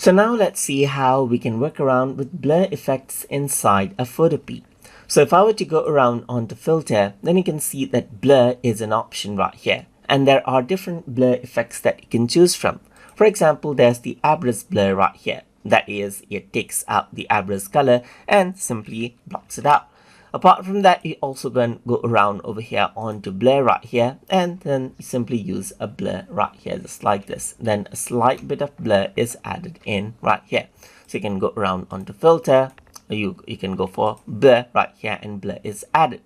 So now let's see how we can work around with blur effects inside a Photopea. So if I were to go around onto filter, then you can see that blur is an option right here. And there are different blur effects that you can choose from. For example, there's the abrus blur right here. That is, it takes out the abrus color and simply blocks it out. Apart from that, you also can go around over here onto blur right here, and then you simply use a blur right here just like this. Then a slight bit of blur is added in right here. So you can go around onto filter, you can go for blur right here, and blur is added.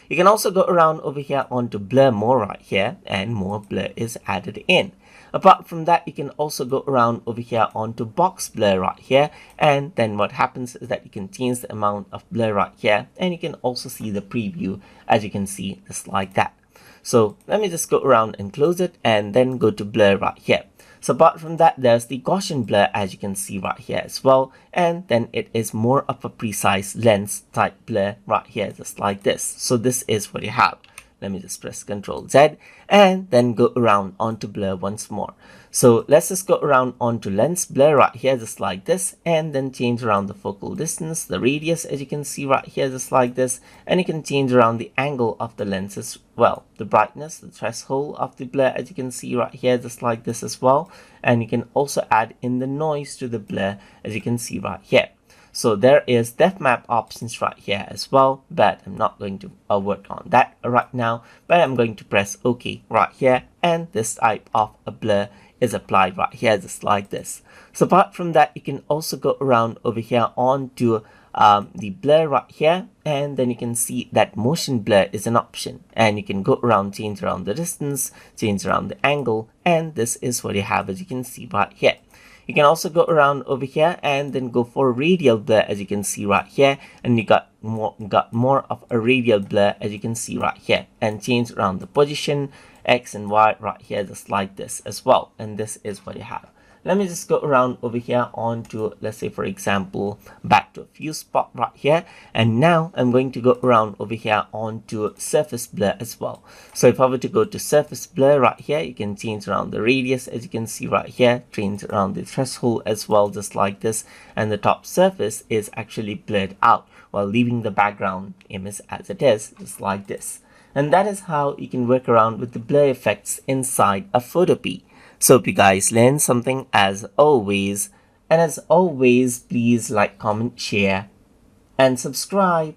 You can also go around over here onto blur more right here, and more blur is added in. Apart from that, you can also go around over here onto box blur right here, and then what happens is that you can change the amount of blur right here, and you can also see the preview, as you can see, just like that. So let me just go around and close it, and then go to blur right here. So apart from that, there's the Gaussian blur, as you can see right here as well, and then it is more of a precise lens type blur right here, just like this. So this is what you have. Let me just press Ctrl Z and then go around onto blur once more. So let's just go around onto lens blur right here, just like this, and then change around the focal distance, the radius, as you can see right here, just like this, and you can change around the angle of the lens as well, the brightness, the threshold of the blur, as you can see right here, just like this as well, and you can also add in the noise to the blur, as you can see right here. So there is depth map options right here as well, but I'm not going to work on that right now, but I'm going to press OK right here, and this type of a blur is applied right here, just like this. So apart from that, you can also go around over here onto the blur right here, and then you can see that motion blur is an option, and you can go around, change around the distance, change around the angle, and this is what you have, as you can see right here. You can also go around over here and then go for radial blur, as you can see right here, and you got more of a radial blur, as you can see right here, and change around the position X and Y right here, just like this as well, and this is what you have. Let me just go around over here onto, let's say for example, back to a few spot right here, and now I'm going to go around over here onto surface blur as well. So if I were to go to surface blur right here, you can change around the radius, as you can see right here, change around the threshold as well, just like this, and the top surface is actually blurred out while leaving the background image as it is, just like this. And that is how you can work around with the blur effects inside a Photopea. So hope you guys learned something as always, and as always, please like, comment, share, and subscribe.